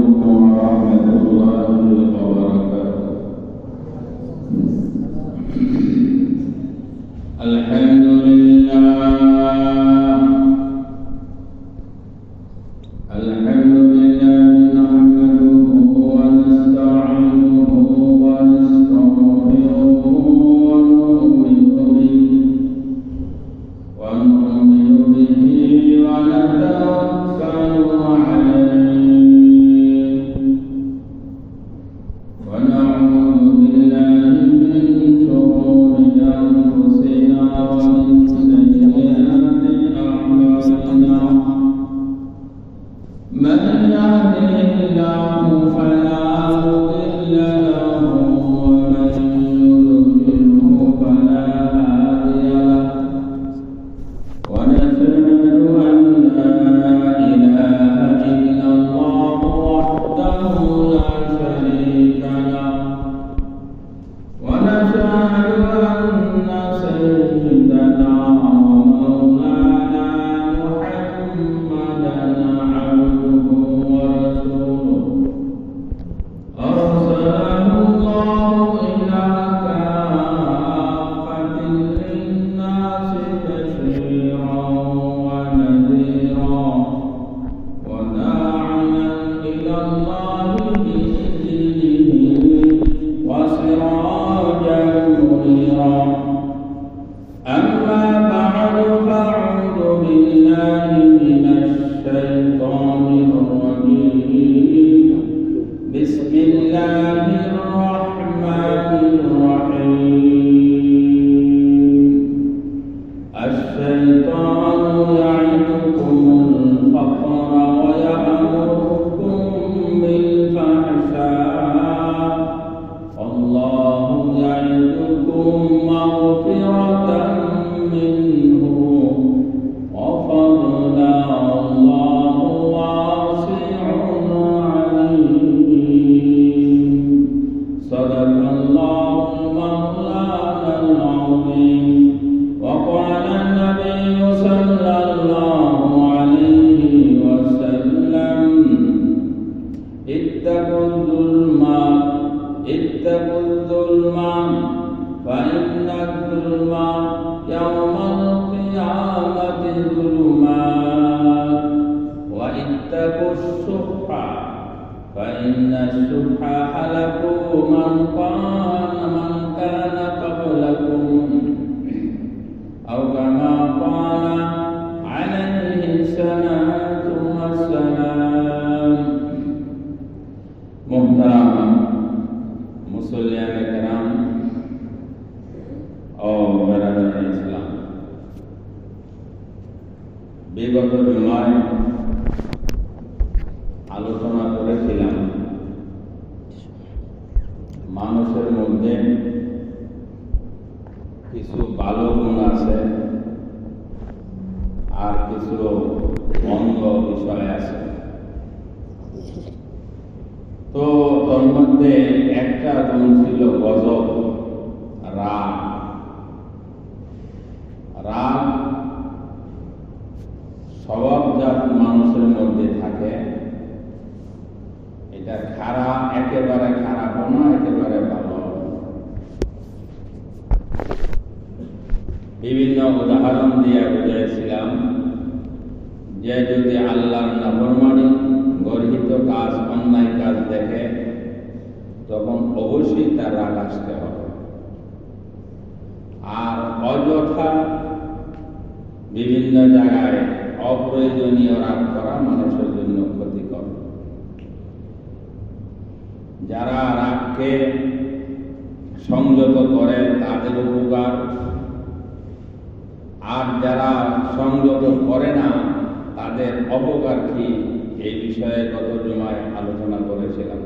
ورحمة الله وبركاته. الحمد لله বিগত জুমায় আলোচনা করেছিলাম মানুষের মধ্যে কিছু ভালো গুণ আছে আর কিছু মন্দ বিষয় আছে। তো তোর মধ্যে একটা গুণ ছিল গজব, রাগ। রাগ স্বভাবজাত মানুষের মধ্যে থাকে। এটা খারাপ, একেবারে খারাপ না, একেবারে ভালো। বিভিন্ন উদাহরণ দিয়ে বুঝাইছিলাম যে যদি আল্লাহর নাফরমানি, গর্হিত কাজ, অন্যায় কাজ দেখে তখন অবশ্যই তার রাগ আসতে হবে। আর অযথা বিভিন্ন জায়গায় অপ্রয়োজনীয় রাগ করা মানুষের জন্য ক্ষতিকর। যারা রাগকে সংযত করে তাদের উপকার, আর যারা সংযত করে না তাদের অপকার কি, এই বিষয়ে গত জুমায় আলোচনা করেছিলাম।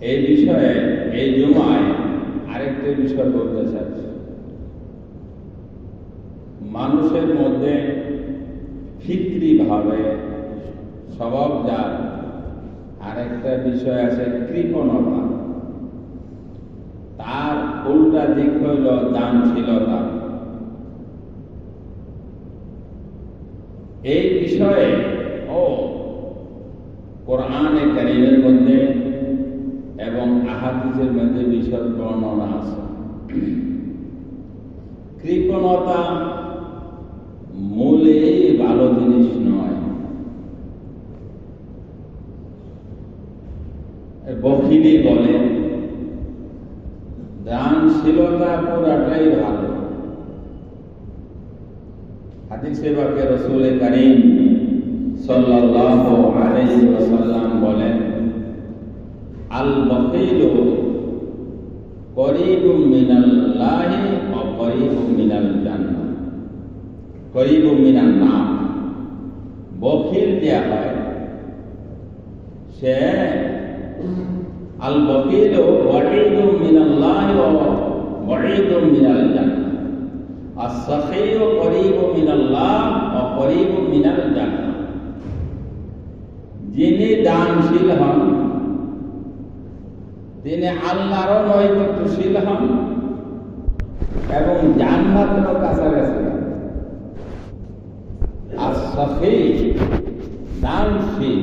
এই বিষয়ে এই জুমায় আরেকটি বিষয় বলতে চাচ্ছি। মানুষের মধ্যে ফিতরি ভাবে স্বভাবজাত আরেকটা বিষয় আছে কৃপণতা। তার উল্টা দিক হইল দানশীলতা। এই বিষয়ে কোরআনে কারীমের মধ্যে এবং আহাদিসের মধ্যে বিশদ বর্ণনা আছে। কৃপণতা মূলে ভালো জিনিস নয়। বখিলি বলে দানশীলতা পুরাটাই ভালো। হাদিসে পাকে রাসূল কারীম সাল্লাল্লাহু আলাইহি ওয়াসাল্লাম বলেন, আল বখিলু করিবুম মিনাল্লাহি ওয়া করিবুম মিনাল জান্নাহ করিবুম মিনান নার। বখিল দেয়া হয় সে আল বখিলু ওয়াইদুম মিনাল্লাহি ওয়া ওয়াইদুম মিনাল জান্নাহ, আস-সাখিয়ু করিবুম মিনাল্লাহ ওয়া করিবুম মিনাল জান্নাহ। যিনি দানশীল হন তিনি আল্লাহরও নৈকট্যশীল হন এবং জান্নাতেরও কাছাকাছি। আর সখী দানশীল,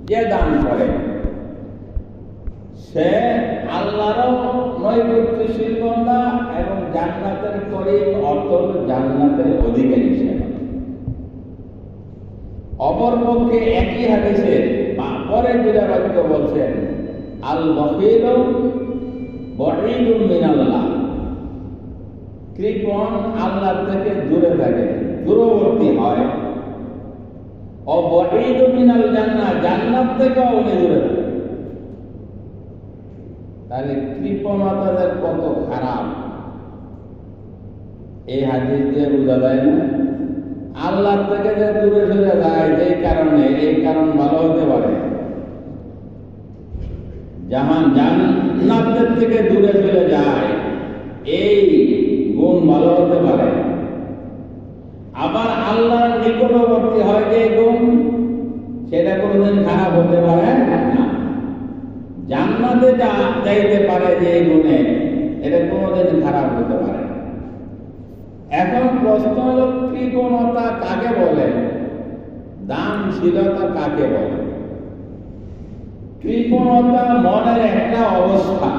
যে দান করে সে আল্লাহরও নৈকট্যশীল বান্দা এবং জান্নাতের করিব অর্থ জান্নাতের অধিকারী সে। অপরপক্ষে একই হাদিসে পরে দুটা বাক্য বলছেন, আল বখিলু বঈদুম মিনাল্লাহ, কৃপণ আল্লাহ থেকে দূরে থাকে, দূরবর্তী হয়। ও বঈদুম মিনাল জান্নাহ, জান্নাত থেকেও উনি দূরে থাকে। তাহলে কৃপণতা যে কত খারাপ এই হাদিস দিয়ে বোঝা যায় না? আল্লাহ থেকে যে দূরে সরে যায় যেই কারণে, এই কারণ ভালো হতে পারে। জাহান জান্নাতের থেকে দূরে চলে যায় এই গুণ ভালো হতে পারে। আবার আল্লাহর নিকটবর্তী হয় যে গুণ, সেটা কোনোদিন খারাপ হতে পারে না। জান্নাতে যাইতে পারে যে এই গুণে, এটা কোনোদিন খারাপ হতে পারে। এখন প্রশ্ন হল, কৃপণতা কাকে বলে, দানশীলতা কাকে বলে? কৃপণতা মনের একটা অবস্থা।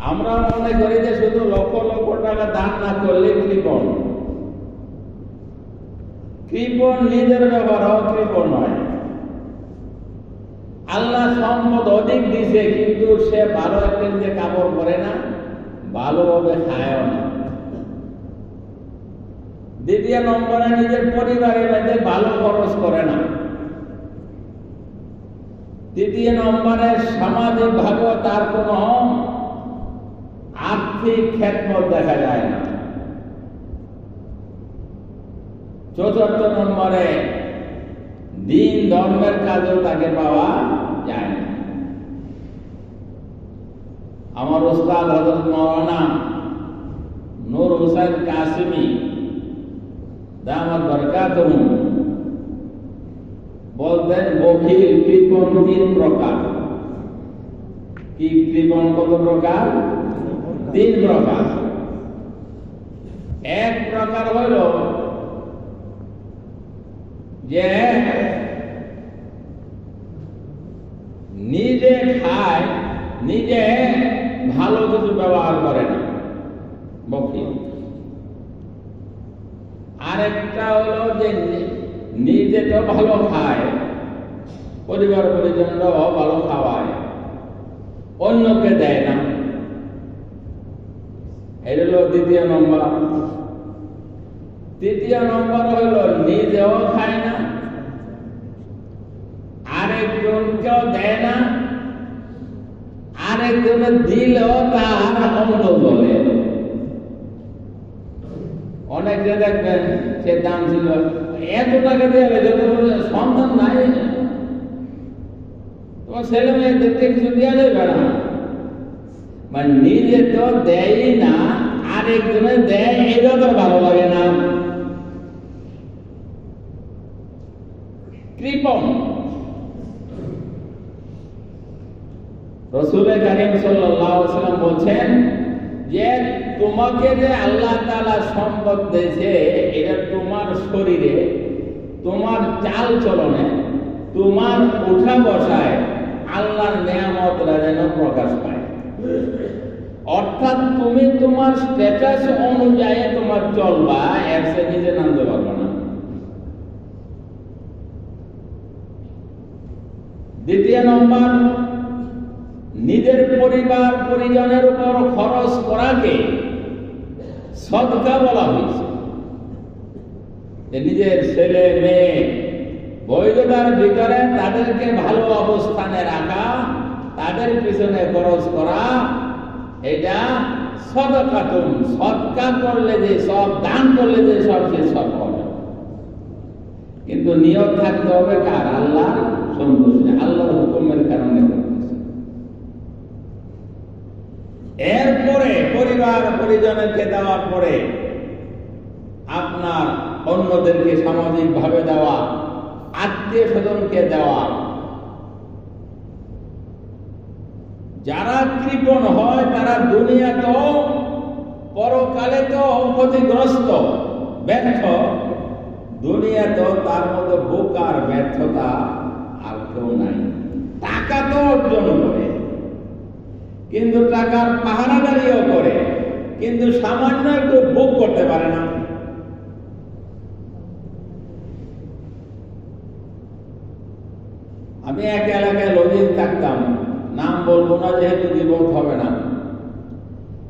আমরা মনে করি যে শুধু লক্ষ লক্ষ টাকা দান না করলে কৃপণ। কৃপণ নিজের ব্যাপারেও কৃপণ নয়। আল্লাহ সম্পদ অধিক দিছে, কিন্তু সে ভালো একটা যে কাপড় পরে না, ভালোভাবে খায়ও না। দ্বিতীয় নম্বরে নিজের পরিবারের মধ্যে ভালো খরচ করে না। তৃতীয় নম্বরে সামাজিক ভাবে তার কোন আর্থিক খেদমত দেখা যায় না। চতুর্থ নম্বরে দিন ধর্মের কাজেও তাকে পাওয়া যায় না। আমার উস্তাদ হযরত মাওলানা নূর হোসেন কাসিমি দামাত বরকাতুহু বলতেন, বখিল কৃপণ তিন প্রকার। কি কৃপণ কত প্রকার? তিন প্রকার। এক প্রকার হইল যে নিজে খায়, নিজে ভালো কিছু ব্যবহার করে না, বখিল। আরেকটা হলো যে নিজে তো ভালো খায়, পরিবার পরিজনরাও ভালো খাওয়ায়, অন্যকে দেয় না, এটা হলো দ্বিতীয় নম্বর। তৃতীয় নম্বর হইল নিজেও খায় না, আরেকজনকেও দেয় না, আরেকজনের দিলেও তার অন্ত বলে। অনেকে দেখবেন সে দাম ছিল এত টাকা দেওয়া, যত সন্তান নাই, তোমার ছেলে মেয়েদেরকে কিছু দেওয়া যাবে না। মানে নিজে তো দেয় না, আরেকজনের দেয়, এটা তো ভালো লাগে না। কৃপণ। রাসূল কারীম সাল্লাল্লাহু আলাইহি ওয়াসাল্লাম বলছেন যে তোমাকে যে আল্লাহ তাআলা সম্পদ দিয়েছে, এটা তোমার শরীরে তোমার চাল চলনে, তোমার উঠা বসায় আল্লাহর নিয়ামতরা যেন প্রকাশ পায়। অর্থাৎ তুমি তোমার স্ট্যাটাস অনুযায়ী তোমার চলবা, এর সে নিজে নামতে পারবে না। দ্বিতীয় নম্বর, নিজের পরিবার পরিজনের উপর খরচ করাকে সদকা বলা হয়েছে। নিজের ছেলে মেয়ে বৈধতার ভিতরে তাদেরকে ভালো অবস্থানে রাখা, তাদের পিছনে খরচ করা, এটা সদকাতুন। সদকা করলে যে সব, দান করলে যে সব, সে সব হবে। কিন্তু নিয়ত থাকতে হবে কার? আল্লাহ সন্তুষ্টি, আল্লাহর হুকুমের কারণে করতেছে। এরপরে পরিবার পরিজনকে দেওয়ার পরে আপনার অন্যদেরকে সামাজিক ভাবে দেওয়া, আত্মীয় স্বজনকে দেওয়া। যারা কৃপণ হয় তারা দুনিয়া তো, পরকালে তো ক্ষতিগ্রস্ত, ব্যর্থ। দুনিয়া তো তার মতো বোকার ব্যর্থতা আর কেউ নাই। টাকা তো অর্জন করে, কিন্তু টাকার পাহারাদারিও করে, কিন্তু সামান্য একটু ভোগ করতে পারে না। আমি এক এলাকায় লজিং থাকতাম, নাম বলবো না যেহেতু বিপদ হবে না।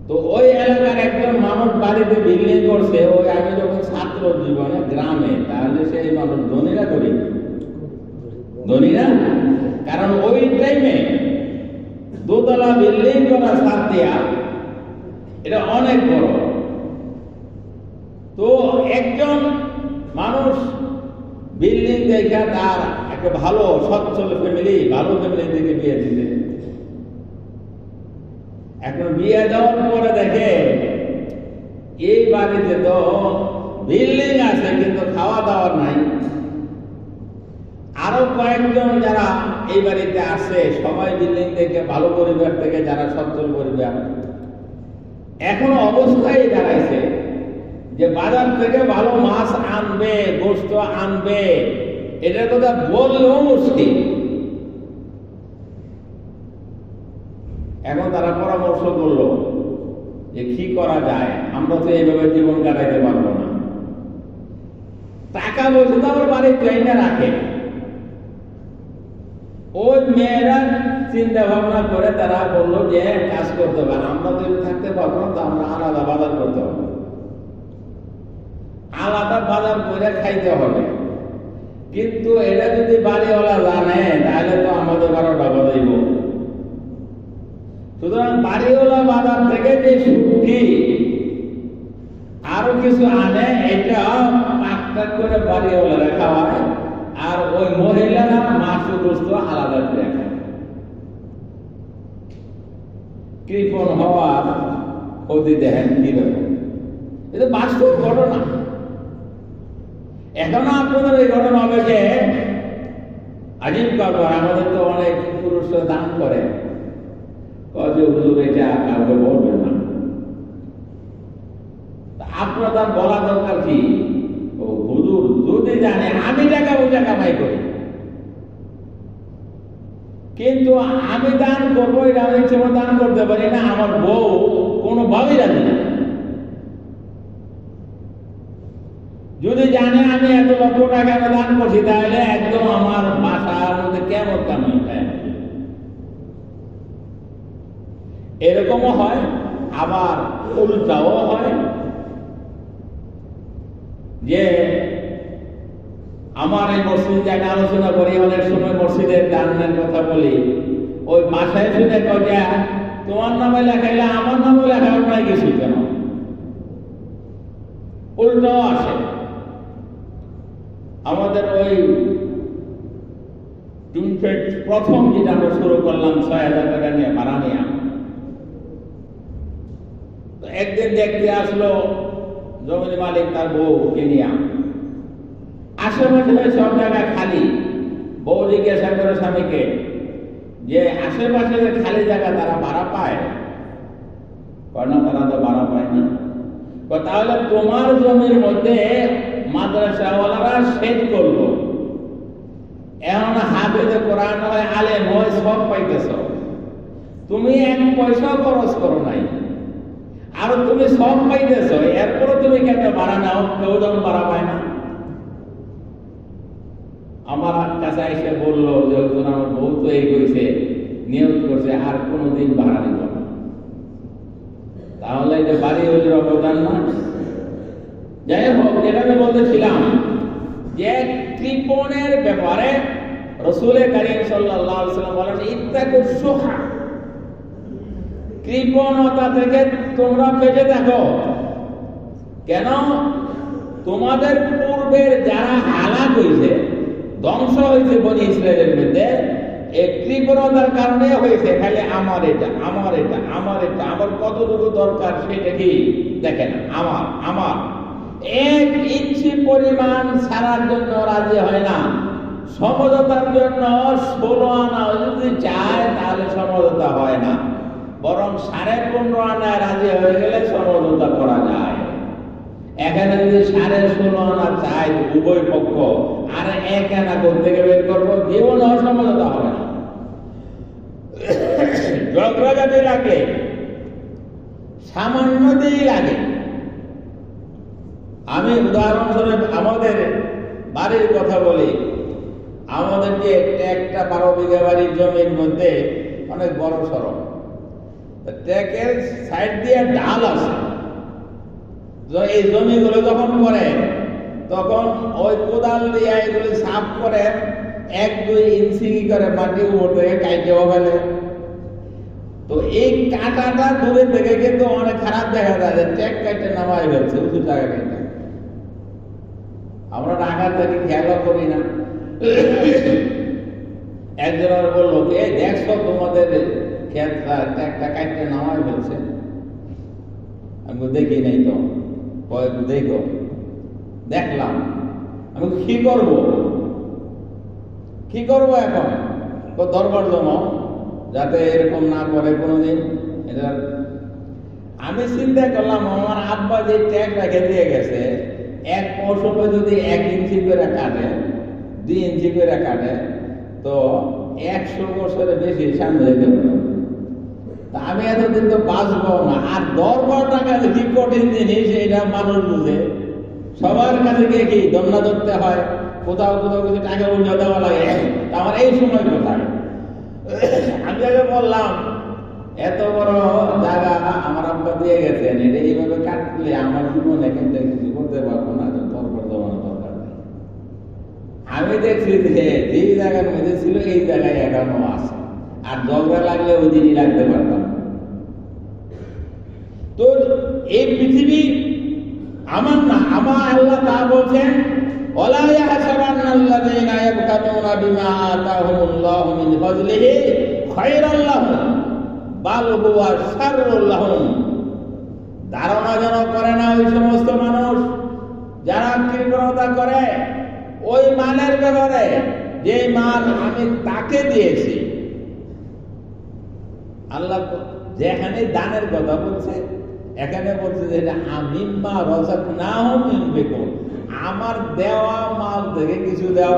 তো ওই এলাকার একজন মানুষ বাড়িতে বিল্ডিং করছে, ওই আমি যখন ছাত্র জীবনে গ্রামে, তাহলে সেই মানুষ ধনীরা করি, ধনীরা, কারণ ওই টাইমে দোতলা বিল্ডিং করা ছাদ দেয়া, এটা অনেক বড়। তো একজন মানুষ বিল্ডিং দেখা তার একটা ভালো সচ্ছল ফ্যামিলি, ভালো ফ্যামিলি থেকে বিয়ে দিতে। এখন বিয়ে দেওয়ার পরে দেখে এই বাড়িতে তো বিল্ডিং আছে কিন্তু খাওয়া দাওয়ার নাই। আরো কয়েকজন যারা এই বাড়িতে আসে সবাই বিল্ডিং থেকে, ভালো পরিবার থেকে, যারা সচ্ছল পরিবার, এখন অবস্থায় দাঁড়াইছে যে বাজার থেকে ভালো মাছ আনবে, গোস্ত আনবে, এটার কথা বললেও মুশকিল। এখন তারা পরামর্শ করলো যে কি করা যায়, আমরা তো এইভাবে জীবন কাটাইতে পারবো না। টাকা বলছে তো আমার বাড়ির ট্রেনে রাখে। ওই মেয়েরা চিন্তা ভাবনা করে তারা বললো যে কাজ করতে হবে, আমরা তো থাকতে পারবো না, তো আমরা আলাদা বাজার করতে হবে, আলাদা বাজার করে খাইতে হবে। কিন্তু এটা যদি বাড়িওয়ালা জানে তাহলে তো আমাদের 12টা বাজাইব। সুতরাং বাড়িওয়ালা বাজার থেকে যে শুটকি আরো কিছু আনে, এটা পাক করে বাড়িওয়ালারা খাওয়ায়, আর ওই মহিলারা মাছ গোস্ত আলাদা করে খায়। কৃপণ হওয়ার ক্ষতি দেখেন কিরকম, এটা বাস্তব ঘটনা। এখনো আপনাদের এই ঘটনা হবে যে আজিব কারবার, আমাদের তো অনেক পুরুষরা দান করে, যে হুজুর এটা কাউকে বলবেন না। আপনার তার বলা দরকার কি? ও হুজুর যদি জানে আমি টাকা পয়সা কামাই করি, কিন্তু আমি দান করবো, এটা আমি ইচ্ছে মতো দান করতে পারি না, আমার বউ কোনোভাবেই রাজি না। যদি জানে আমি এত লক্ষ টাকা দান করছি, তাহলে একদম আমার বাসার মধ্যে কেমন কামাই। এরকমও হয়, আবার উল্টাও হয় যে আমার এই মসজিদ জায়গা আলোচনা করি, অনেক সময় মসজিদের দানের কথা বলি, ওই বাসায় শুনে কয়ে তোমার নামে লেখাইলে আমার নামে লেখার নাই কিছু, কেন উল্টাও আসে। আমাদের ওই প্রথম যেটা আমরা শুরু করলাম ৬,০০০ টাকা নিয়ে ভাড়া নিয়ে, একদিন দেখতে আসলো জমির মালিক তার বউকে নিয়ে, আশেপাশে সব জায়গা খালি। বউ জিজ্ঞাসা করে স্বামীকে যে আশেপাশে খালি জায়গা তারা ভাড়া পায়? না, তারা তো ভাড়া পায় না। তাহলে তোমার জমির মধ্যে মাদ্রাসাওয়ালারা শেষ করলো, এখন হাফেজে কোরআন হয়, আলেম হয়, সব পাইতেছ। তুমি এক পয়সা খরচ করো নাই, আর তুমি সব পাইতেছ, এরপরে তুমি কেন ভাড়া নাও? কেউ যখন ভাড়া পায় না। আমার কাছে এসে বললো যে আমার বউ তো এই করেছে, নিয়োগ করছে, আর কোনোদিন ভাড়া নিব না। তাহলে এটা বাড়ি হইলে অবদান না? যাই হোক, যেটা আমি বলতেছিলাম যে কৃপণের ব্যাপারে রাসূল কারীম সাল্লাল্লাহু আলাইহি ওয়াসাল্লাম বলেন, ইত্তাকুশ শুহা, কৃপণতা থেকে তোমরা বেঁচে থাকো। কেন? তোমাদের পূর্বের যারা হালাক হয়েছে, ধ্বংস হয়েছে বনি ইসরায়েলের মধ্যে, এই কৃপণতার কারণে হয়েছে। খালি আমার এটা, আমার এটা, আমার এটা, আমার কতটুকু দরকার সেটা কি দেখে না। আমার আমার 1 ইঞ্চি পরিমাণ ছাড়ার জন্য রাজি হয় না। সমঝোতার জন্য 16 আনা যদি চায় তাহলে সমঝোতা হয় না, বরং 15.5 আনায় রাজি হয়ে গেলে সমঝোতা করা যায়। এখানে যদি 16.5 আনা চাই উভয় পক্ষ, আর 1 আনা করতে গিয়ে বের করবো, জীবন অসমঝোতা হবে না। ঝগড়া যদি লাগে সামান্য দিয়েই লাগে। আমি উদাহরণস্বরূপ আমাদের বাড়ির কথা বলি। আমাদের যে একটা 12 বিঘা বাড়ির জমির মধ্যে অনেক বড় সড়ক, ট্র্যাকের সাইড দিয়ে ঢাল আছে। এই জমিগুলো যখন করে তখন ওই কোদাল দিয়ে এগুলি সাফ করে 1-2 ইঞ্চি করে মাটি উপর থেকে কাইটেও ফেলে। তো এই কাটাটা দূরে থেকে কিন্তু অনেক খারাপ দেখা যায়, যে ট্র্যাক কাটে নামাই ফেলছে উঁচু জায়গা কেটে। আমরা ঢাকা থেকে খেয়াল করি না। একজন বললো, এই দেখছো তোমাদের ক্ষেত ট্র্যাকটা কাটতে নামাই ফেলছে? আমি দেখি নাই তো। দেখো, দেখলাম। আমি কি করব, কি করবো এখন? দরবার জমাও যাতে এরকম না করে কোনোদিন। এটা আমি চিন্তা করলাম, আমার আব্বা যে ট্যাগ রেখে দিয়ে গেছে, এক মৌসুমে যদি 1 ইঞ্চি করে কাটে, 2 ইঞ্চি করে কাটে, তো 100 বছরের বেশি সামনে হয়ে যাবে। তা আমি এতদিন তো বাঁচবো না। আর দরবার টাকা কি কঠিন জিনিস, এটা মানুষ বুঝে। সবার কাছে গিয়ে কি দন্না ধরতে হয়, কোথাও কোথাও কিছু টাকা উঠে দেওয়া লাগে। আমার এই সময় কোথায়? আমি আগে বললাম, এত বড় জায়গা আমার আব্বা দিয়ে গেছেন, এটা এইভাবে কাটলে আমার জীবনে কিন্তু কিছু করতে পারবো না, দরকার জমানো দরকার নেই। আমি দেখছি যে যেই জায়গার মধ্যে ছিল এই জায়গায় এখনো আছে, আর ঝগড়া লাগলে ওই দিনই লাগতে পারতাম। তো এই পৃথিবী আমার না, আমার আল্লাহ তা বলছেন, ওয়ালা ইয়াহসাবান্নাল্লাযীনা ইয়াবখালুনা বিমা আতাহুমুল্লাহু মিন ফাজলিহি খায়রাল লাহুম বাল হুয়া শাররুল লাহুম। ধারণা যেন করে না ওই সমস্ত মানুষ যারা কৃপণতা করে ওই মালের ব্যাপারে, যে মাল আমি তাকে দিয়েছি। আল্লাহ যেখানে দানের কথা বলছে, এখানে বলছে যে এটা আমিম্মা রাযাকনাহুম ইউনফিকুন, আমার দেওয়া মাল থেকে কিছু দাও।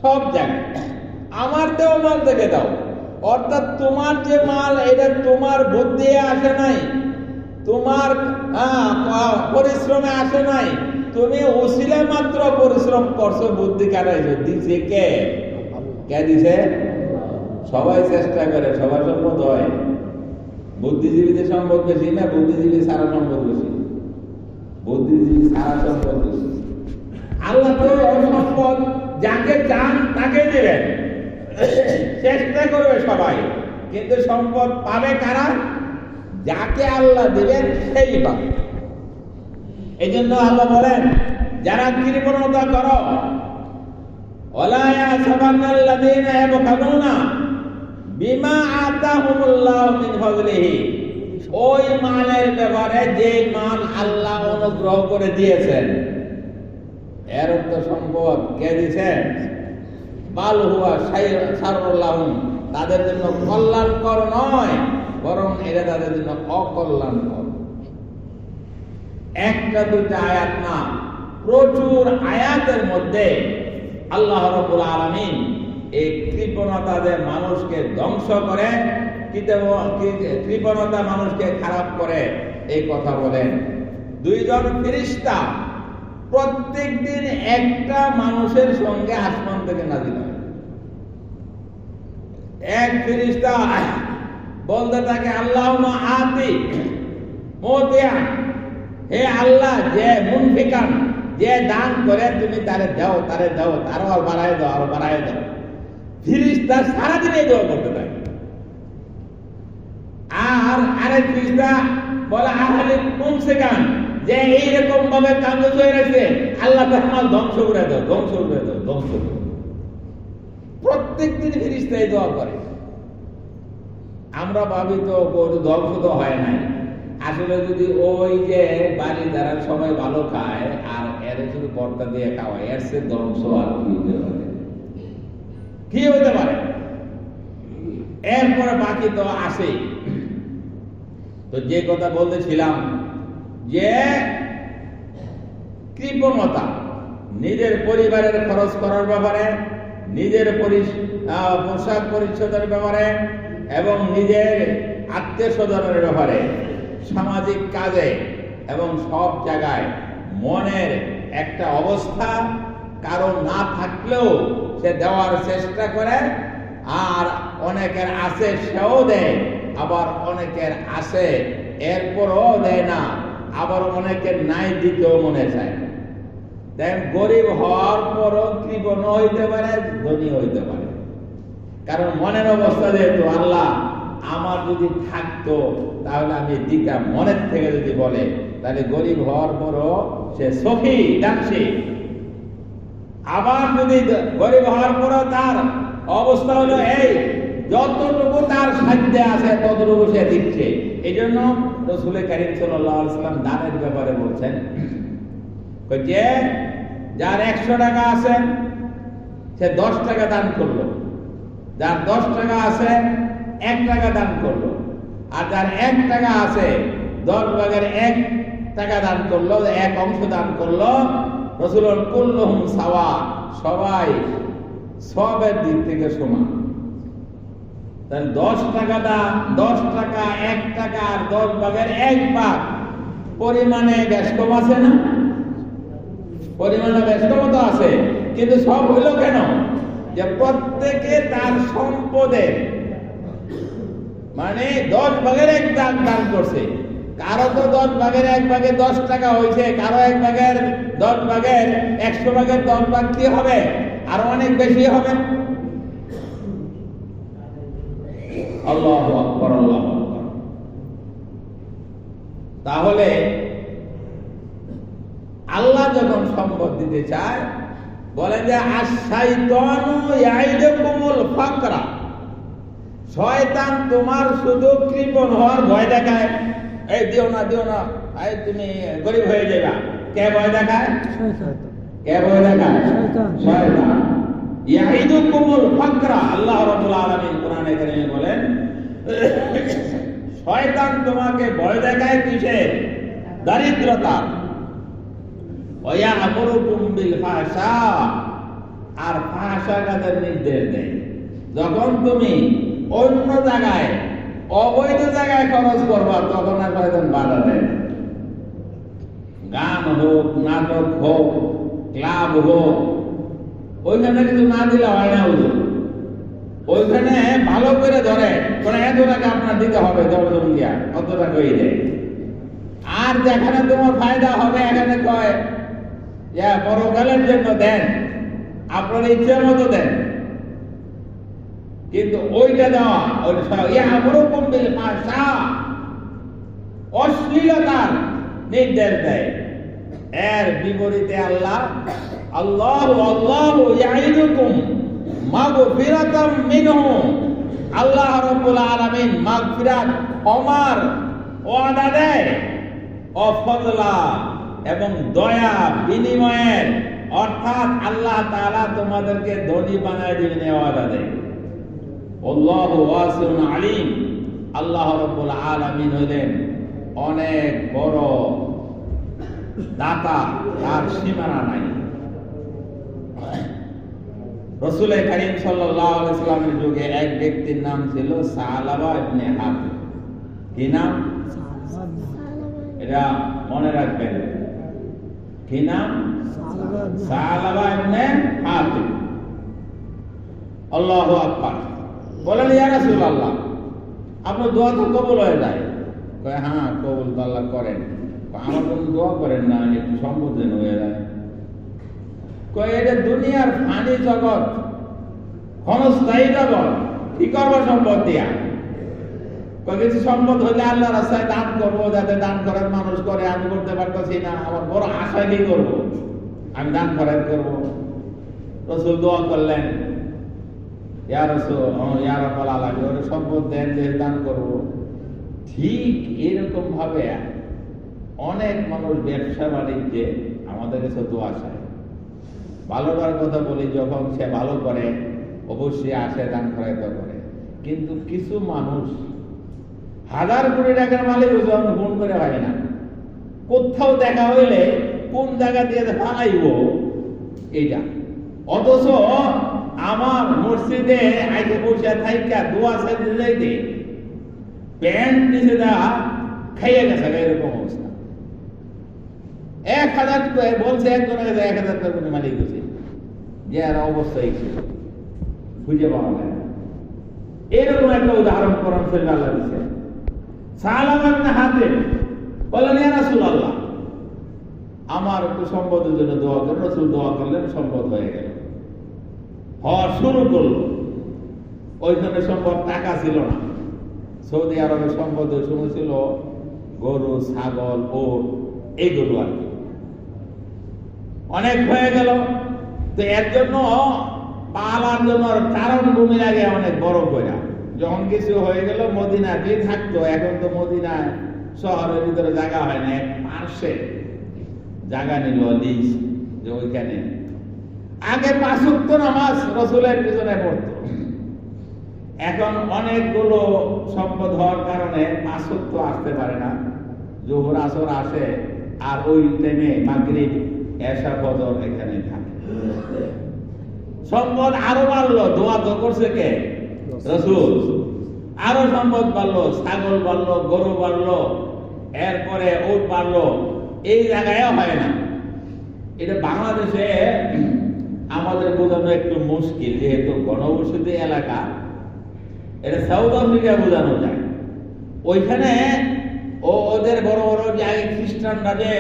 সব জায়গায় আমার দেওয়া মাল থেকে দাও। অর্থাৎ তোমার যে মাল, এটা তোমার বুদ্ধি আসে নাই, তোমার পরিশ্রমে আসে নাই, তুমি ওসিলা মাত্র পরিশ্রম করছো, বুদ্ধি কাটাইছো। দিছে কে? কে দিছে? সবাই চেষ্টা করে, সবার সম্পদ হয়। বুদ্ধিজীবীদের সম্পদ বেশি না বুদ্ধিজীবী সারা সম্পদ বেশি? বুদ্ধিজীবী সারা সম্পদ বেশি। আল্লাহ তো সম্পদ যাকে চান তাকে দেবেন, চেষ্টা করবে সবাই, কিন্তু সম্পদ পাবে কারা? যাকে আল্লাহ দিবেন সেই পাবে। এই জন্য আল্লাহ বলেন, যারা কৃপণতা করো, ওয়ালা ইয়াহসাবান্নাল্লাযীনা ইয়াবখালুনা বিমা আতাহুমুল্লাহু মিন ফাজলিহি, ওই মালের ব্যাপারে যে মাল আল্লাহ অনুগ্রহ করে দিয়েছেন, এর অর্থ সম্পদ কে দিয়েছেন? বাল হুয়া শাররুল লাহুম, তাদের জন্য কল্যাণকর নয়, বরং এটা তাদের জন্য অকল্যাণকর। একটা দুইটা আয়াত না, প্রচুর আয়াতের মধ্যে আল্লাহ রাব্বুল আলামিন এই কৃপণতা যে মানুষকে ধ্বংস করে, কৃপণতা মানুষকে খারাপ করে, এই কথা বলেন। দুইজন ফেরেশতা প্রত্যেক দিন একটা মানুষের সঙ্গে আসমান থেকে নাজিল হয়। এক ফেরেশতা বলতে থাকে আল্লাহুম্মা আতি মুতিয়া, হে আল্লাহ, যে মুনফিকান, যে দান করে তুমি তারে দাও, আরো বাড়ায় দাও, আরো বাড়ায় দাও। ফেরেশতা সারাদিন এই দোয়া করতে থাকে। আর আরেক ফেরেশতা বলে আহলে মুমসিকান, যে এইরকম ভাবে কাগজ হয়ে রয়েছে, আল্লাহ তাআলা ধ্বংস করে দাও, ধ্বংস করে দাও, ধ্বংস করে দাও। প্রত্যেকদিন ফেরেশতা এই দোয়া করে। আমরা ভাবি তো গরু ধ্বংস তো হয় নাই। আসলে যদি ওই যে বাড়ি দ্বারা সবাই ভালো খায় আর এর শুধু পর্দা দিয়ে খাওয়ায়, এর সে ধ্বংস আর কি হতে পারে? কি হতে পারে? এরপরে বাকি তো আসেই। তো যে কথা বলতেছিলাম, যে কৃপণতা নিজের পরিবারের খরচ করার ব্যাপারে, নিজের পোশাক পরিচ্ছদের ব্যাপারে এবং নিজের আত্মীয় স্বজনের ব্যাপারে, সামাজিক কাজে এবং সব জায়গায় মনের একটা অবস্থা কারো না থাকলেও সে দেওয়ার চেষ্টা করে। আর অনেকের আছে সেও দেয়, আবার অনেকের আছে এরপরও দেয় না, আবার অনেকের নাই দিতেও মনে চায়। দেখেন, গরিব হওয়ার পরও কৃপণ হইতে পারে, ধনী হইতে পারে। কারণ মনের অবস্থা যেহেতু, আল্লাহ আমার যদি থাকতো তাহলে আমি দিতাম, মনের থেকে যদি বলে, তাহলে গরিব হওয়ার পরও সে সখী দানশী। আবার যদি গরিব হওয়ার পরও তার অবস্থা হলো এই, যতটুকু তার সাধ্যে আছে ততটুকু সে দিচ্ছে। এই জন্য রাসূল কারীম সাল্লাল্লাহু আলাইহি ওয়াসাল্লাম দানের ব্যাপারে বলছেন যে যার 100 টাকা আছে সে 10 টাকা দান করলো, যার 10 টাকা আছে 1 টাকা দান করলো, আর যার 1 টাকা আছে 10 ভাগের 1 টাকা দান করলো, 1 অংশ দান করলো। রাসূল কুল্লুহুম সাওয়া, সবাই সবের দিক থেকে সমান। তাহলে 10 টাকা দান, 10 টাকা, 1 টাকা আর 10 ভাগের 1 ভাগ পরিমাণে বেশ কম আছে না? পরিমাণে বেশ কম তো আছে, কিন্তু সব হইলো কেন? যে প্রত্যেকে তার সম্পদের মানে 10 ভাগের 1 ভাগ দান করছে। কারো তো 10 ভাগের 1 ভাগে 10 টাকা হয়েছে, কারো 1 ভাগের 10 ভাগের 100 ভাগের 10 ভাগ কি হবে? আরো অনেক বেশি হবে। আল্লাহু আকবার, আল্লাহু আকবার। তাহলে আল্লাহ যখন সম্পদ দিতে চায়, বলে যে আশ-শাইতানু ইয়াইদুকুমুল ফাকরা, শয়তান তোমার শুধু কৃপণ হওয়ার ভয় দেখায়। এই দিও না, দিও না, এই তুমি গরিব হয়ে যাবা। কে ভয় দেখায়? শয়তান। কে ভয় দেখায়? শয়তান। ইয়াইদুকুমুল ফাকরা, আল্লাহ রাব্বুল আলামিন কোরআনে কারীমে বলেন, শয়তান তোমাকে ভয় দেখায় কিসের? দারিদ্রতা। ওয়ায়ামুরুকুম বিল ফাহশা, আর ফাহশা কাজের নির্দেশ দেয়। যখন তুমি অন্য জায়গায় অবৈধ জায়গায় খরচ করবা, তখন আর শয়তান বাধা দেয়। গান হোক, নাটক হোক, ক্লাব হোক, ওইখানে কিছু না দিলে হয় না। ওইখানে ভালো করে ধরে, এত টাকা আপনার দিতে হবে, দরজন দিয়া কত টাকা হয়ে দেয়। আর যেখানে তোমার ফায়দা হবে, এখানে কয় পরকালের জন্য দেন, আপনার ইচ্ছে মতো দেন। কিন্তু ওইটা দেওয়া, অশ্লীলতার নির্দেশ দেয়। এর বিপরীতে আল্লাহ ইয়াইদুকুম মাগফিরাতাম মিনহু, আল্লাহ রাব্বুল আলামিন মাগফিরাত, ক্ষমার ওয়াদা দেয়, ও ফজলা এবং দয়া বিনিময়ের, অর্থাৎ আল্লাহ তাআলা তোমাদেরকে ধনী বানায় দিবেন ওয়াদা দেয়। আল্লাহু ওয়াসিউন আলিম, আল্লাহ রাব্বুল আলামিন হলেন অনেক বড় দাতা, তার সীমানা নাই। রাসূল কারীম সাল্লাল্লাহু আলাইহি ওয়াসাল্লামের যুগে এক ব্যক্তির নাম ছিল সালাবা ইবনে হাতিব। কি নাম? এটা মনে রাখবেন। কি নাম? সালাবা ইবনে হাতিব। আল্লাহু আকবার। বলেন, ইয়া রাসূলুল্লাহ, আপনার দোয়া তো কবুল হয়ে যায়। কয়, হ্যাঁ কবুল তো আল্লাহ করেন। আমার জন্য দোয়া করেন না, একটু সম্বোধন হয়ে যায়। কয়, এটা দুনিয়ার ফানি জগৎ, ক্ষণস্থায়ী জগৎ, কি করবো সম্পদ দিয়া? কয়, কিছু সম্পদ হলে আল্লাহ রাস্তায় দান করবো, যাতে দান করার মানুষ করে, আমি করতে পারতেছি না, আমার বড় আশা কি করবো, আমি দান করার করবো। রাসূল দোয়া করলেন, ইয়া রাসূল, ইয়া রাব্বাল আলামিন, ওরে সম্পদ দেন যে দান করবো। ঠিক এরকম ভাবে অনেক মানুষ ব্যবসা বাণিজ্যে আমাদের কাছে দোয়া চায়। ভালোটার কথা বলি, যখন সে ভালো করে অবশ্যই আসে, দান করাইতে করে। কিন্তু কিছু মানুষ হাজার কোটি টাকার মালিক যখন ফোন করে হয় না, কোথাও দেখা হইলে কোন জায়গা দিয়ে ফালাইব এইটা। অথচ আমার মসজিদে আগে বসে থাইকা দোয়া চাইতে যাইতে প্যান্ট নিচে দেওয়া খাইয়ে গেছে, এরকম অবস্থা। 1000 বলছে একজনের কাছে 1000 টাকা করে মালিক হয়েছে, যে আর অবস্থায় ছিল খুঁজে পাওয়া যায় না। এরকম একটা উদাহরণ কোরআন শরীফে আল্লাহ দিয়েছে। সালাবা ইবনে হাতিব বলেন, ইয়া রাসূলুল্লাহ, আমার একটু সম্পদের জন্য দোয়া করেন। রাসূল দোয়া করলেন, সম্পদ হয়ে গেল, হওয়া শুরু করলো। ওইখানে সম্পদ টাকা ছিল না। সৌদি আরবের সম্পদ ওই সময় ছিল গরু, ছাগল, ওট, এইগুলো আর কি। অনেক হয়ে গেল, তো এর জন্য পালার জন্য চারণ ভূমি লাগে অনেক বড় করে। যখন কিছু হয়ে গেল, মদিনা যে থাকতো, এখন তো মদিনায় শহরের ভিতরে জায়গা হয় না, পার্শ্বে জায়গা নিল লিজ, যে ওইখানে আগে 5 ওয়াক্ত নামাজ রাসূলের পিছনে পড়তো। এখন অনেকগুলো সম্পদ হওয়ার কারণে 5 ওয়াক্ত আসতে পারে না। যোহর আসর আসে, আর ওই টাইমে মাগরিব, এশা, ফজর এখানে থাকে। সম্পদ আরো বাড়লো, দোয়া তো করছে কে? রাসূল। আরো সম্পদ বাড়লো, ছাগল বাড়লো, গরু বাড়লো, এরপরে উট বাড়লো। এই জায়গায় হয় না। এটা বাংলাদেশে আমাদের বোঝানো একটু মুশকিল, যেহেতু ঘনবসতি এলাকা। এটা সাউথ আফ্রিকা বোঝানো যায়। ওইখানে ওদের বড় বড় জায়গায় খ্রিস্টানরা যে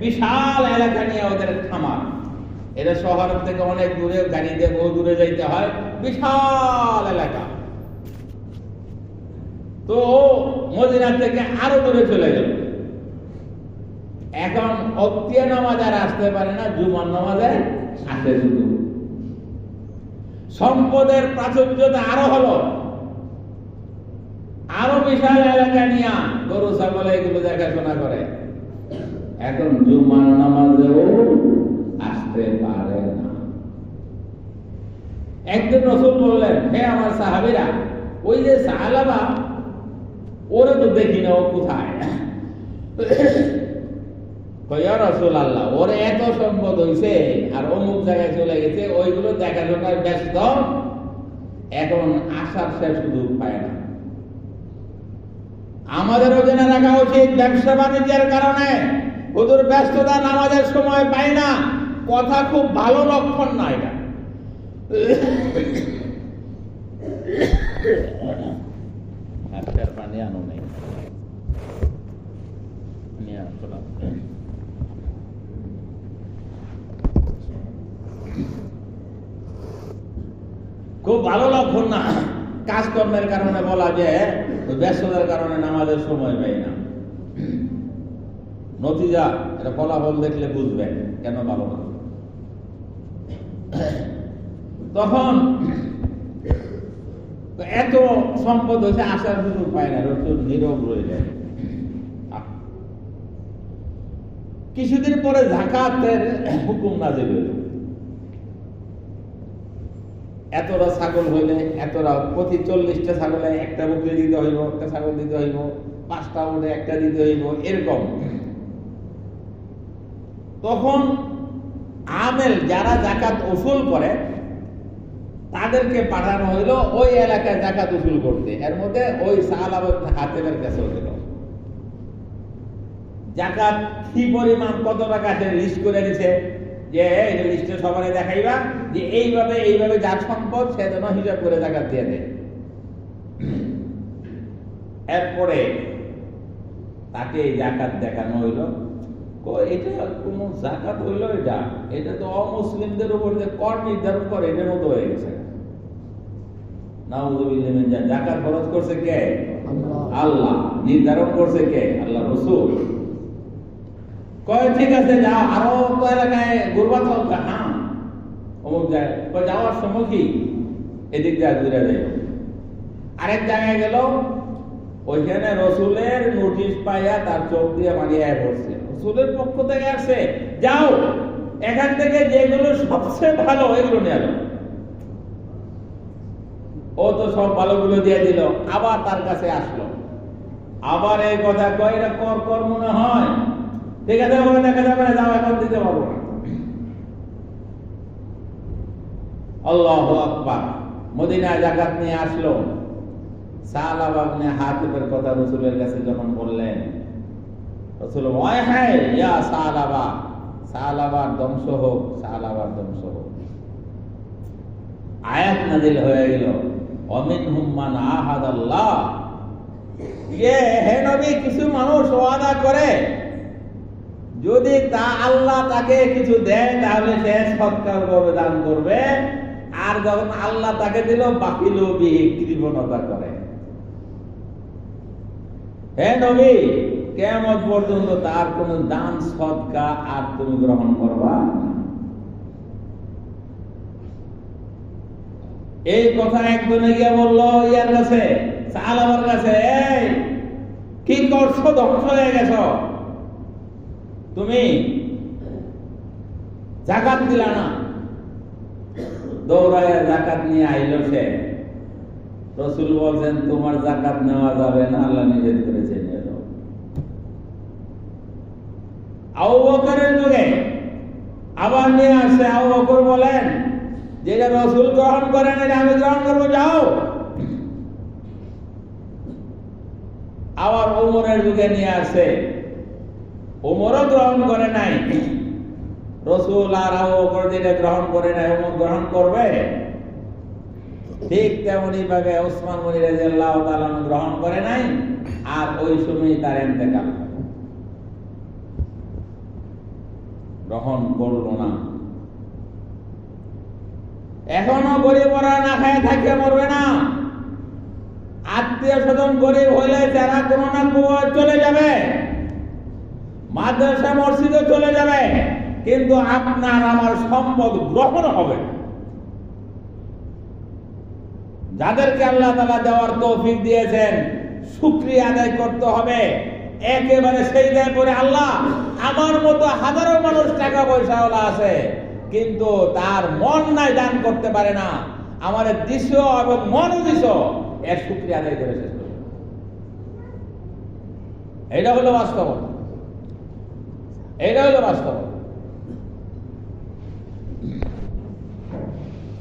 বিশাল এলাকা নিয়ে ওদের খামার, এটা শহর থেকে অনেক দূরে, গাড়িতে বহু দূরে যাইতে হয়, বিশাল এলাকা। তো মদিনা থেকে আরো দূরে চলে গেল। এখন অক্তিয়া নামাজ আর আসতে পারে না, জুমার নামাজে আসে শুধু। সম্পদের প্রাচুর্যতা আরো হলো, আরো বিশাল এলাকা নিয়ে গরু, ছাগল এগুলো দেখাশোনা করে। এখন জুমার নামাজেও আসতে পারে না। একদিন রাসূল বললেন, হে আমার সাহাবীরা, ওই যে সালাবা, ওরে তো দেখি না, ও কোথায়? ইয়া রাসূলুল্লাহ, ওরে এত সম্পদ হইছে আর অমুক জায়গায় চলে গেছে, ওইগুলো দেখাশোনায় ব্যস্ত, এখন আসার শেষ সুযোগ পায় না। আমাদেরও জেনে রাখা উচিত, ব্যবসা বাণিজ্যের কারণে হুজুর ব্যস্ততা, নামাজের সময় পাই না, কথা খুব ভালো লক্ষণ না। এটা পানি আনো নেই, খুব ভালো লক্ষণ না। কাজকর্মের কারণে বলা যায়, ব্যস্ততার কারণে নামাজের সময় পাই না। নতিজা, এটা ফলাফল দেখলে বুঝবেন কেন ভালো না। তখন এত সম্পদ হয়েছে, আসার সুযোগ পায় না, রাসূল নীরব রয়ে যায়। কিছুদিন পরে যাকাতের হুকুম নাযিল হইল। এতটা ছাগল হইলে, এতটা প্রতি 40টা ছাগলে একটা বকরি দিতে হইব, একটা ছাগল দিতে হইব, 5টা উঠে একটা দিতে হইব, এরকম। তখন আমেল যারা জাকাত উসুল করে তাদেরকে পাঠানো হইল ওই এলাকায় জাকাত উসুল করতে। এর মধ্যে ওই সাহাবা হাতেমের কাছেও দিল। জাকাত কি পরিমাণ কত টাকা সে লিস্ট করে দিছে, যে এই লিস্টে সবাই দেখাইবা যে এইভাবে এইভাবে যার সম্পদ সে যেন হিসাব করে জাকাত দিয়ে দেয়। এরপরে তাকে জাকাত দেখানো হইল। এটা কোন জাকাত হইল? এটা তো অমুসলিমদের উপর যে কর নির্ধারণ করে এটার মতো হয়ে গেছে। জাকাত খরচ করছে কে? আল্লাহ। নির্ধারণ করছে কে? আল্লাহ রসুল। কয় ঠিক আছে যাও, আরো তো এলাকায় গুরবাত হোক, হ্যাঁ অমুক যায় যাওয়ার সময় কি এদিক দিয়ে ঘুরে যায়। আরেক জায়গায় গেল, ওইখানে রসুলের নোটিশ পাইয়া তার চোখ দিয়ে মারিয়া পড়ছে। রসুলের পক্ষ থেকে আসছে, যাও এখান থেকে যেগুলো সবচেয়ে ভালো এগুলো নিয়ে এলো। ও তো সব ভালোগুলো দিয়ে দিল। আবার তার কাছে আসলো, আবার এই কথা কয়, এটা কর কর মনে হয়, ঠিক আছে বলে দেখা যাবে না, যাও এখন দিতে পারবো না। আল্লাহু আকবার। মদিনায় জাকাত নিয়ে আসলো। সাহাবা ইবনে হাতিমের কথা রাসূলের কাছে যখন বললেন, রাসূল ওয়াই হায় ইয়া সাহাবা, সাহাবার ধ্বংস হোক, সাহাবার ধ্বংস হোক। আয়াত নাযিল হয়ে গেল, ওয়ামিনহুম মান আহাদাল্লাহ। হে নবী, কিছু মানুষ ওয়াদা করে যদি তা আল্লাহ তাকে কিছু দেয় তাহলে সে সৎকার ভাবে দান করবে, আর যখন আল্লাহ তাকে দিল বাকিল কৃপণতা করে। হে নবী, কিয়ামত পর্যন্ত তার কোন দান সদকা আর তুমি গ্রহণ করবা না। এই কথা একজনে গিয়ে বললো ইয়ার কাছে, সাহাবার কাছে, এই কি করছো, ধ্বংস হয়ে গেছো, তুমি জাকাত দিলা না। দৌড়ায় জাকাত নিয়ে আইলো সে। রাসূল বলেন, তোমার জাকাত নেওয়া যাবে না, আল্লাহ নিষেধ করেছেন। আবু বকরের যুগে আবার নিয়ে আসছে। আবু বকর বলেন, যেটা রাসূল গ্রহণ করেন এটা আমি গ্রহণ করবো, যাও। আবার ওমরের যুগে নিয়ে আসে, ওমরও গ্রহণ করে নাই। রাসূল আর আবু বকর যেটা গ্রহণ করে নাই ওমর গ্রহণ করবে। ঠিক তেমনি ভাবে ওসমান গনি রাদিয়াল্লাহু তাআলা গ্রহণ করে নাই, আর ওই সময় তার ইন্তেকাল গ্রহণ করলো না। এখনো গরিবরা না খায় থাকে মরবে না। আত্মীয় স্বজন গরিব হইলে যারা কোনো না কোনো চলে যাবে, মাদ্রাসা মসজিদে চলে যাবে, কিন্তু আপনার আমার সম্পদ গ্রহণ হবে। যাদেরকে আল্লাহ তাআলা দেওয়ার তৌফিক দিয়েছেন শুকরিয়া আদায় করতে হবে। একেবারে সেই দায় করে, আল্লাহ আমার মতো হাজারো মানুষ টাকা পয়সাওয়ালা আছে কিন্তু তার মন নাই, দান করতে পারে না, আমার দিশ এবং মনও দিশ, এর শুকরিয়া আদায় করে শেষ করবে। এটা হলো বাস্তব, এটা হলো বাস্তব।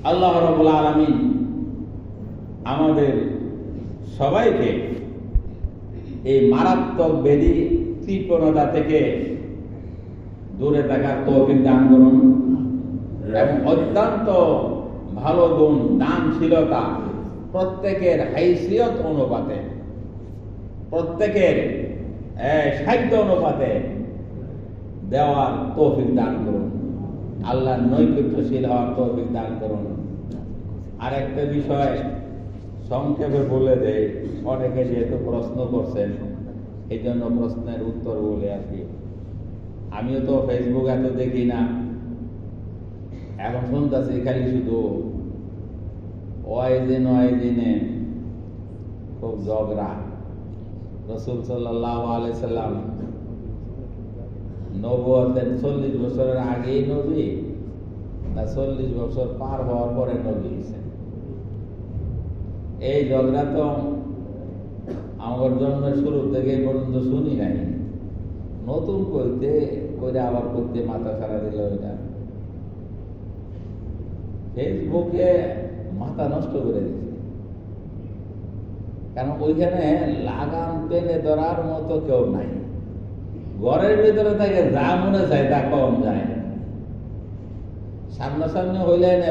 আল্লাহ রাব্বুল আলামিন আমাদের সবাইকে এই মারাত্মক ব্যাধি কৃপণতা থেকে দূরে থাকার তৌফিক দান করুন, এবং অত্যন্ত ভালো গুণ দানশীলতা প্রত্যেকের হাইসিয়ত অনুপাতে, প্রত্যেকের সাধ্য অনুপাতে দেওয়ার তৌফিক দান করুন। আল্লাহর নৈকট্যশীল হওয়ার তৌফিক দান করুন। আরেকটা বিষয় সংক্ষেপে বলে দেয়, অনেকে যেহেতু প্রশ্ন করছেন এই জন্য প্রশ্নের উত্তর বলে আর কি। আমিও তো ফেসবুক এত দেখি না, এখন শুনতেছি খালি শুধু ওয়াইজিনে খুব ঝগড়া। রাসূল সাল্লাল্লাহু আলাইহি সাল্লাম নবুয়তের 40 বছরের আগেই নবী না 40 বছর পার হওয়ার পরে নবী হয়েছেন? এই ঝগড়া তো আমার জন্মের শুরু থেকে পর্যন্ত শুনি নাই। নতুন করতে করে আবার করতে মাথা ছাড়া দিল। এটা ফেসবুকে মাথা নষ্ট করে দিচ্ছে, কারণ ওইখানে লাগাম টেনে ধরার মতো কেউ নাই। ঘরের ভিতরে থেকে যা মনে চায় তা কম যায়। সামনাসামনি হইলে না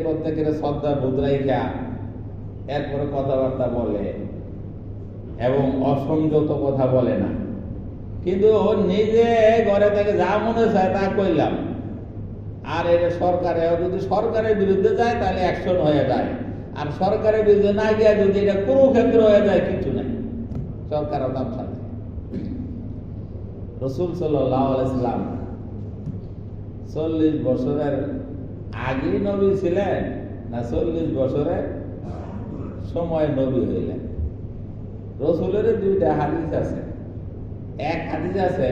প্রত্যেকের শ্রদ্ধা বুধরাই খা, এরপরে কথাবার্তা বলে এবং অসংযত কথা বলে না। কিন্তু নিজে ঘরে থেকে যা মনে চায় তা কইলাম। আর এটা যদি সরকারের বিরুদ্ধে যায় তাহলে অ্যাকশন হয়ে যায়, আর সরকারের বিরুদ্ধে না গিয়ে যদি এটা কুরুক্ষেত্র হয়ে যায় কিছু নাই, সরকারও তার সাথে। রাসূল সাল্লাল্লাহু আলাইহি সাল্লাম 40 বছরের আগে নবী ছিলেন না 40 বছরের সময় নবী হইলেন? রাসূলের দুইটা হাদিস আছে। এক হাদিস আছে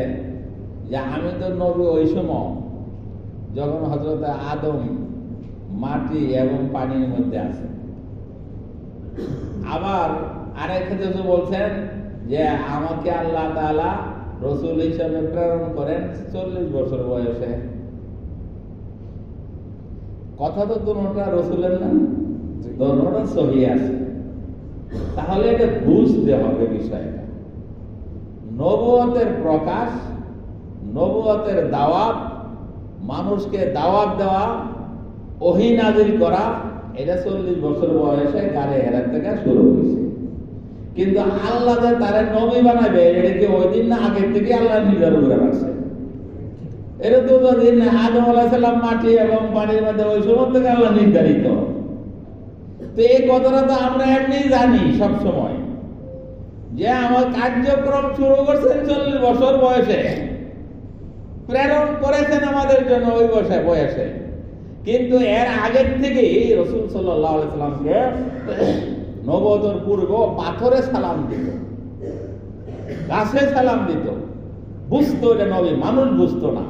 যে আমি তো নবী ওই সময় যখন হযরত আদম মাটি এবং পানির মধ্যে আছে। আবার আরেক হাদিসে বলছেন যে আমাকে আল্লাহ তাআলা রাসূল হিসেবে প্রেরণ করেন 40 বছর বয়সে। কথা তো দুটোটা রাসূলের না, দুটোটা সহিহ আছে। তাহলে এটা বুঝতে হবে বিষয়টা। নবুয়তের প্রকাশ, নবুয়তের দাওয়াত, মানুষকে দাওয়াত দেওয়া, ওহী নাযিল করা, এটা 40 বছর বয়সে গাড়ি হেরাত থেকে শুরু হয়েছে। কিন্তু আল্লাহ যে তারা নবী বানাবে এটা কি ওই দিন না আগের থেকে আল্লাহ নির্ধারণ করে রাখছে? এটা তো দিন আদম আলাইহিস সালাম মাটি এবং পানির মধ্যে ওই সময় থেকে আল্লাহ নির্ধারিত। তো এই কথাটা তো আমরা এমনি জানি সব সময় যে আমার কার্যক্রম শুরু করছেন 40 বছর বয়সে, প্রেরণ করেছেন আমাদের জন্য ওই বয়সে। কিন্তু এর আগের থেকেই রাসূল সাল্লাল্লাহু আলাইহি সাল্লামকে নবুয়তের পূর্ব পাথরে সালাম দিত, গাছে সালাম দিত, বুঝতো এটা নবী, মানুষ বুঝতো না।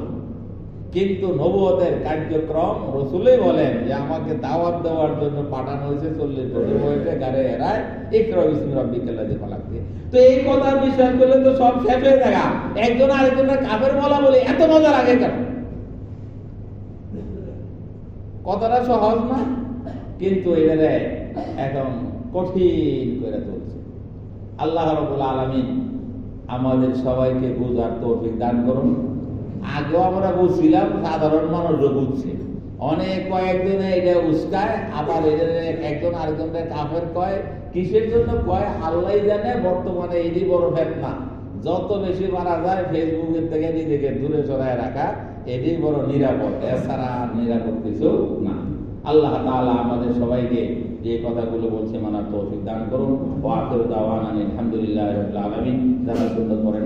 কিন্তু নবুয়তের কার্যক্রম রাসূলই বলেন যে আমাকে দাওয়াত দেওয়ার জন্য পাঠানো হয়েছে 40 বছর বয়সে গাড়ি হেরায়, ইকরা বিসমি রাব্বিকাল্লাযী খালাক। তো এই কথা বিশ্বাস করলে তো সব শেষ হয়ে যায়। একজন আরেকজনের কাফের বলা বলে এত মজা লাগে কেন? কথাটা সহজ না, কিন্তু এটা এখন কঠিন করে তুলছে। আল্লাহ রাব্বুল আলামিন আমাদের সবাইকে বুঝার তৌফিক দান করুন। আগেও আমরা বুঝছিলাম, সাধারণ মানুষও বুঝছে। অনেক কয়েকজনে এটা উস্কায়, আবার একজন আরেকজনের কাফের কয়। কিসের জন্য কয় আল্লাহই জানে। বর্তমানে এটি বড় ফিতনা। যত বেশি মারা যায় ফেসবুকের থেকে নিজেকে দূরে সরায় রাখা, এটি বড় নিরাপদ, এছাড়া আর নিরাপদ কিছু না। আল্লাহ তাআলা আমাদের সবাইকে যে কথাগুলো বলছে মানার তৌফিক দান করুন। ওয়া আখিরু দাওয়ানা আলহামদুলিল্লাহি রাব্বিল আলামিন। যারা সুন্নাত পড়েন